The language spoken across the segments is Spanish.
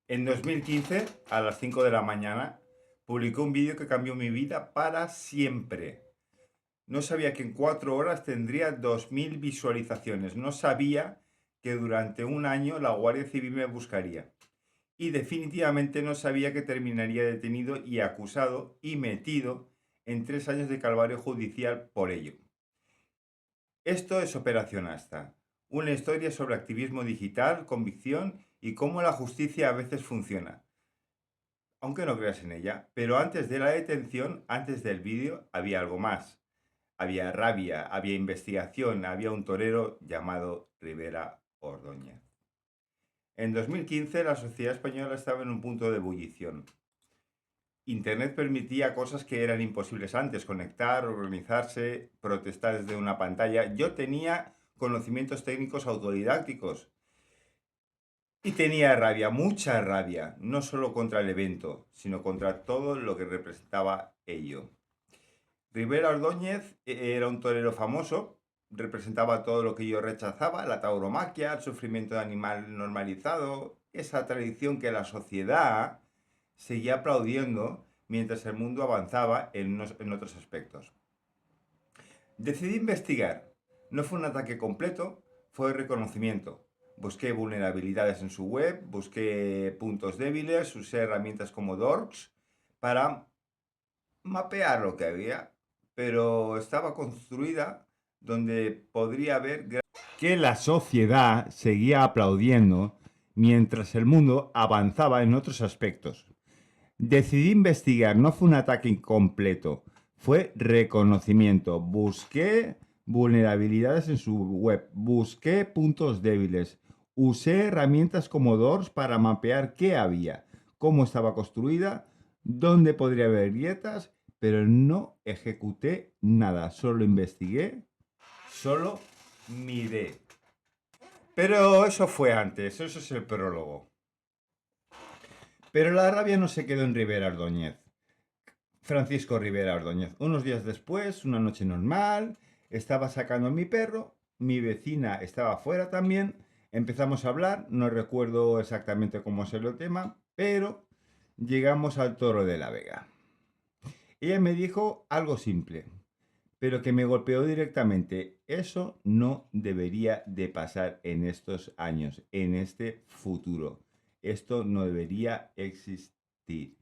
En 2015, a las 5 de la mañana, publicó un vídeo que cambió mi vida para siempre. No sabía que en 4 horas tendría 2000 visualizaciones. No sabía que durante un año la Guardia Civil me buscaría. Y definitivamente no sabía que terminaría detenido y acusado y metido en 3 años de calvario judicial por ello. Esto es Operación Asta, una historia sobre activismo digital, convicción y cómo la justicia a veces funciona, aunque no creas en ella. Pero antes de la detención, antes del vídeo, había algo más. Había rabia, había investigación, había un torero llamado Rivera Ordóñez. En 2015 la sociedad española estaba en un punto de ebullición. Internet permitía cosas que eran imposibles antes, conectar, organizarse, protestar desde una pantalla. Yo tenía conocimientos técnicos autodidácticos y tenía rabia, mucha rabia, no solo contra el evento, sino contra todo lo que representaba ello. Rivera Ordóñez era un torero famoso, representaba todo lo que yo rechazaba, la tauromaquia, el sufrimiento de animal normalizado, esa tradición que la sociedad seguía aplaudiendo mientras el mundo avanzaba en otros aspectos. Decidí investigar. No fue un ataque completo, fue reconocimiento. Busqué vulnerabilidades en su web, busqué puntos débiles, usé herramientas como Dorks para mapear lo que había, pero estaba construida donde podría haber que la sociedad seguía aplaudiendo mientras el mundo avanzaba en otros aspectos. Decidí investigar, no fue un ataque incompleto, fue reconocimiento. Busqué vulnerabilidades en su web, busqué puntos débiles, usé herramientas como Doors para mapear qué había, cómo estaba construida, dónde podría haber grietas, pero no ejecuté nada, solo investigué, solo miré. Pero eso fue antes, eso es el prólogo. Pero la rabia no se quedó en Rivera Ordóñez. Francisco Rivera Ordóñez. Unos días después, una noche normal, estaba sacando a mi perro, mi vecina estaba afuera también, empezamos a hablar, no recuerdo exactamente cómo se el tema, pero llegamos al Toro de la Vega. Ella me dijo algo simple, pero que me golpeó directamente. Eso no debería de pasar en estos años, en este futuro. Esto no debería existir.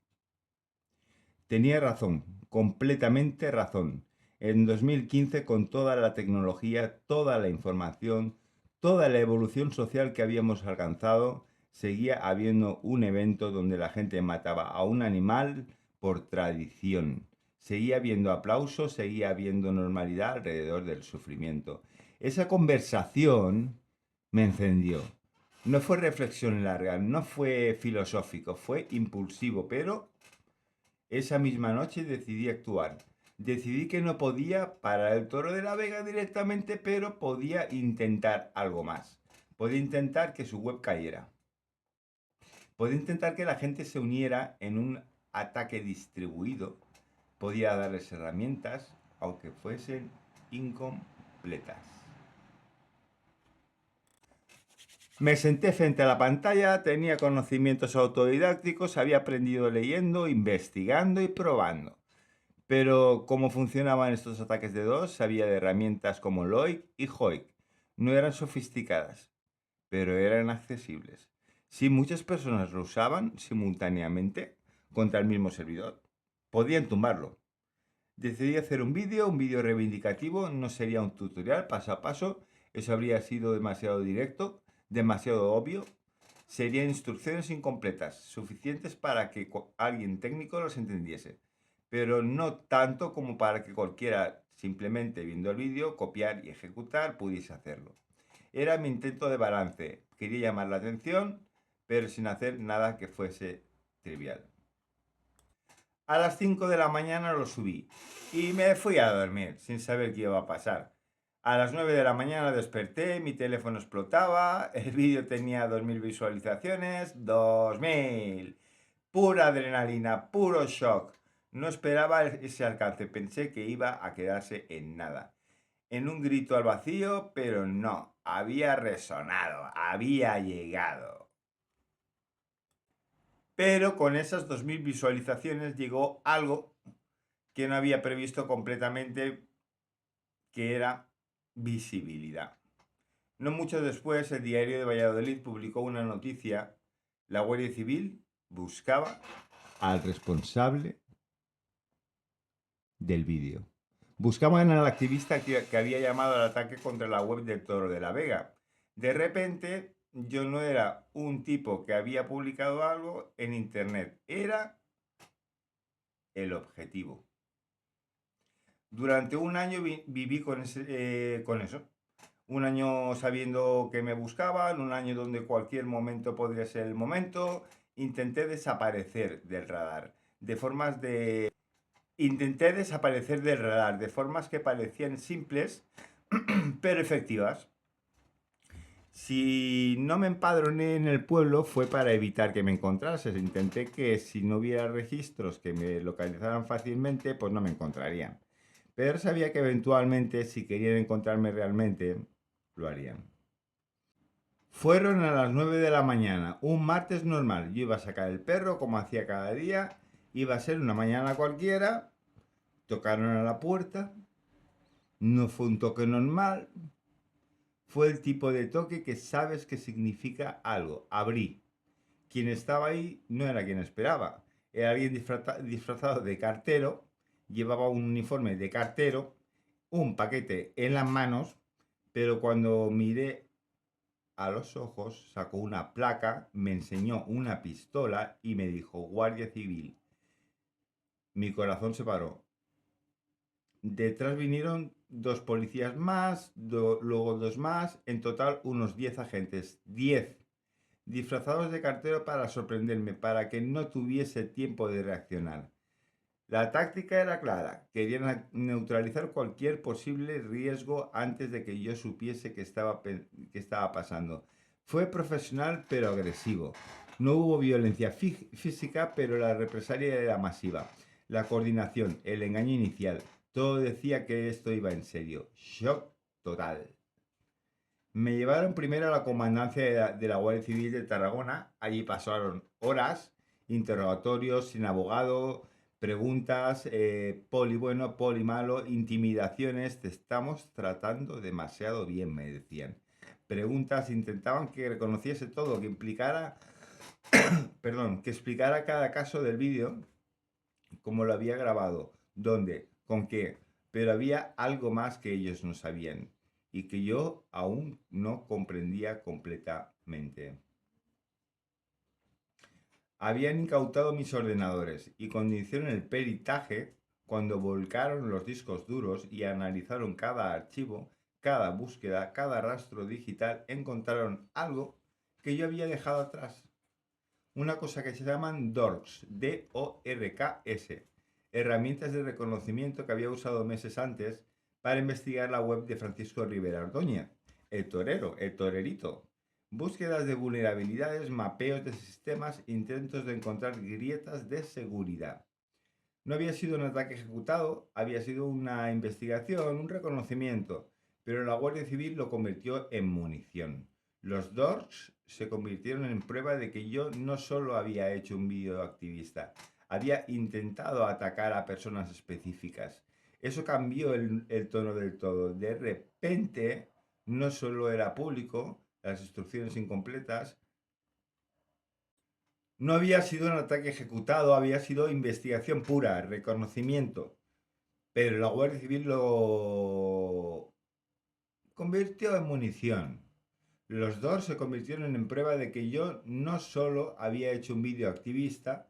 Tenía razón, completamente razón. En 2015, con toda la tecnología, toda la información, toda la evolución social que habíamos alcanzado, seguía habiendo un evento donde la gente mataba a un animal por tradición. Seguía habiendo aplausos, seguía habiendo normalidad alrededor del sufrimiento. Esa conversación me encendió. No fue reflexión larga, no fue filosófico, fue impulsivo, pero esa misma noche decidí actuar. Decidí que no podía parar el Toro de la Vega directamente, pero podía intentar algo más. Podía intentar que su web cayera. Podía intentar que la gente se uniera en un ataque distribuido. Podía darles herramientas, aunque fuesen incompletas. Me senté frente a la pantalla, tenía conocimientos autodidácticos, había aprendido leyendo, investigando y probando. Pero cómo funcionaban estos ataques de dos, sabía de herramientas como Loic y Hoik. No eran sofisticadas, pero eran accesibles. Si muchas personas lo usaban simultáneamente contra el mismo servidor, podían tumbarlo. Decidí hacer un vídeo reivindicativo, no sería un tutorial paso a paso, eso habría sido demasiado directo, demasiado obvio. Serían instrucciones incompletas, suficientes para que alguien técnico los entendiese, pero no tanto como para que cualquiera, simplemente viendo el vídeo, copiar y ejecutar, pudiese hacerlo. Era mi intento de balance, quería llamar la atención, pero sin hacer nada que fuese trivial. A las 5 de la mañana lo subí y me fui a dormir sin saber qué iba a pasar. A las 9 de la mañana desperté, mi teléfono explotaba, el vídeo tenía 2000 visualizaciones, 2000. Pura adrenalina, puro shock. No esperaba ese alcance, pensé que iba a quedarse en nada. En un grito al vacío, pero no, había resonado, había llegado. Pero con esas 2000 visualizaciones llegó algo que no había previsto completamente, que era visibilidad. No mucho después, el diario de Valladolid publicó una noticia. La Guardia Civil buscaba al responsable del vídeo. Buscaban al activista que había llamado al ataque contra la web del Toro de la Vega. De repente, yo no era un tipo que había publicado algo en internet, era el objetivo. Durante un año viví con eso. Un año sabiendo que me buscaban, un año donde cualquier momento podría ser el momento. Intenté desaparecer del radar, de formas de... Intenté desaparecer del radar de formas que parecían simples, pero efectivas. Si no me empadroné en el pueblo fue para evitar que me encontrases. Intenté que si no hubiera registros que me localizaran fácilmente, pues no me encontrarían. Pero sabía que eventualmente, si querían encontrarme realmente, lo harían. Fueron a las 9 de la mañana, un martes normal. Yo iba a sacar el perro como hacía cada día. Iba a ser una mañana cualquiera. Tocaron a la puerta. No fue un toque normal. Fue el tipo de toque que sabes que significa algo. Abrí. Quien estaba ahí no era quien esperaba. Era alguien disfrazado de cartero. Llevaba un uniforme de cartero. Un paquete en las manos. Pero cuando miré a los ojos, sacó una placa, me enseñó una pistola y me dijo: Guardia Civil. Mi corazón se paró. Detrás vinieron dos policías más, luego dos más, en total unos 10 agentes. 10 disfrazados de cartero para sorprenderme, para que no tuviese tiempo de reaccionar. La táctica era clara, querían neutralizar cualquier posible riesgo antes de que yo supiese que estaba pasando. Fue profesional pero agresivo. No hubo violencia física, pero la represalia era masiva. La coordinación, el engaño inicial, todo decía que esto iba en serio. Shock total. Me llevaron primero a la comandancia de la Guardia Civil de Tarragona. Allí pasaron horas, interrogatorios sin abogado, preguntas, poli bueno, poli malo, intimidaciones. Te estamos tratando demasiado bien, me decían. Preguntas, intentaban que reconociese todo, que implicara, perdón, que explicara cada caso del vídeo, cómo lo había grabado, dónde, con qué. Pero había algo más que ellos no sabían y que yo aún no comprendía completamente. Habían incautado mis ordenadores y cuando hicieron el peritaje, cuando volcaron los discos duros y analizaron cada archivo, cada búsqueda, cada rastro digital, encontraron algo que yo había dejado atrás. Una cosa que se llaman DORKS, D-O-R-K-S, herramientas de reconocimiento que había usado meses antes para investigar la web de Francisco Rivera Ordóñez, el torero, el torerito. Búsquedas de vulnerabilidades, mapeos de sistemas, intentos de encontrar grietas de seguridad. No había sido un ataque ejecutado, había sido una investigación, un reconocimiento, pero la Guardia Civil lo convirtió en munición. Los DORS se convirtieron en prueba de que yo no solo había hecho un vídeo activista, había intentado atacar a personas específicas. Eso cambió el tono del todo. De repente, no solo era público, las instrucciones incompletas, no había sido un ataque ejecutado, había sido investigación pura, reconocimiento. Pero la Guardia Civil lo convirtió en munición. Los dos se convirtieron en prueba de que yo no solo había hecho un vídeo activista,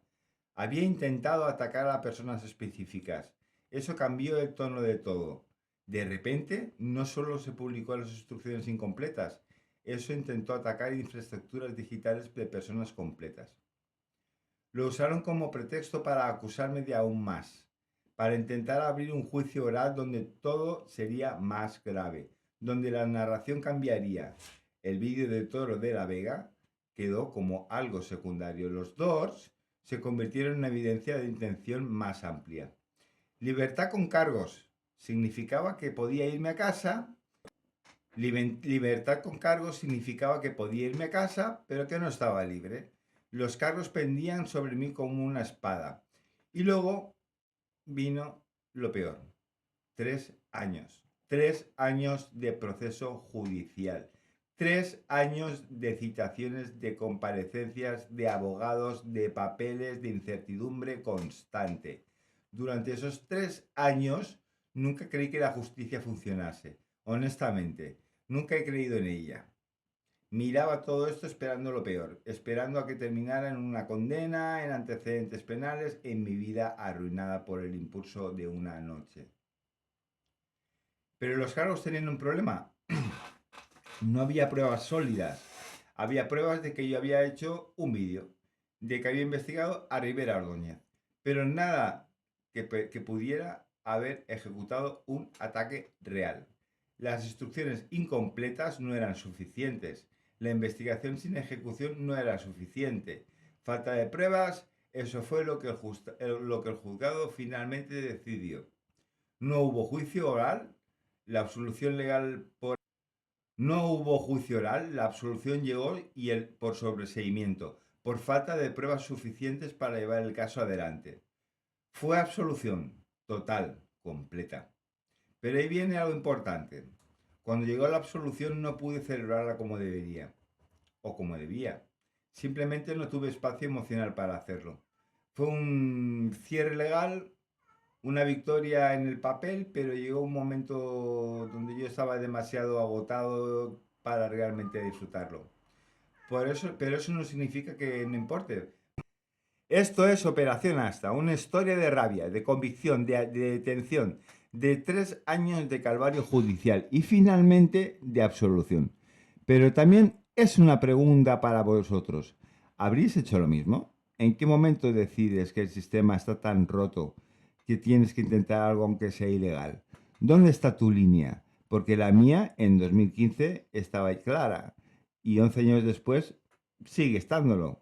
había intentado atacar a personas específicas. Eso cambió el tono de todo. De repente, no solo se publicó las instrucciones incompletas, eso intentó atacar infraestructuras digitales de personas completas. Lo usaron como pretexto para acusarme de aún más, para intentar abrir un juicio oral donde todo sería más grave, donde la narración cambiaría. El vídeo de Toro de la Vega quedó como algo secundario. Los dos se convirtieron en una evidencia de intención más amplia. Libertad con cargos significaba que podía irme a casa. Libertad con cargos significaba que podía irme a casa, pero que no estaba libre. Los cargos pendían sobre mí como una espada. Y luego vino lo peor. 3 años. 3 años de proceso judicial. 3 años de citaciones, de comparecencias, de abogados, de papeles, de incertidumbre constante. Durante esos 3 años nunca creí que la justicia funcionase. Honestamente, nunca he creído en ella. Miraba todo esto esperando lo peor, esperando a que terminara en una condena, en antecedentes penales, en mi vida arruinada por el impulso de una noche. Pero los cargos tenían un problema. No había pruebas sólidas. Había pruebas de que yo había hecho un vídeo, de que había investigado a Rivera Ordóñez, pero nada que pudiera haber ejecutado un ataque real. Las instrucciones incompletas no eran suficientes. La investigación sin ejecución no era suficiente. Falta de pruebas, eso fue lo que el juzgado finalmente decidió. No hubo juicio oral, la absolución legal por... No hubo juicio oral, la absolución llegó por sobreseimiento, por falta de pruebas suficientes para llevar el caso adelante. Fue absolución total, completa. Pero ahí viene algo importante. Cuando llegó la absolución no pude celebrarla como debería, o como debía. Simplemente no tuve espacio emocional para hacerlo. Fue un cierre legal, una victoria en el papel, pero llegó un momento donde yo estaba demasiado agotado para realmente disfrutarlo. Pero eso no significa que no importe. Esto es Operación Asta, una historia de rabia, de convicción, de detención, de 3 años de calvario judicial y finalmente de absolución. Pero también es una pregunta para vosotros. ¿Habréis hecho lo mismo? ¿En qué momento decides que el sistema está tan roto que tienes que intentar algo aunque sea ilegal? ¿Dónde está tu línea? Porque la mía en 2015 estaba clara y 11 años después sigue estándolo.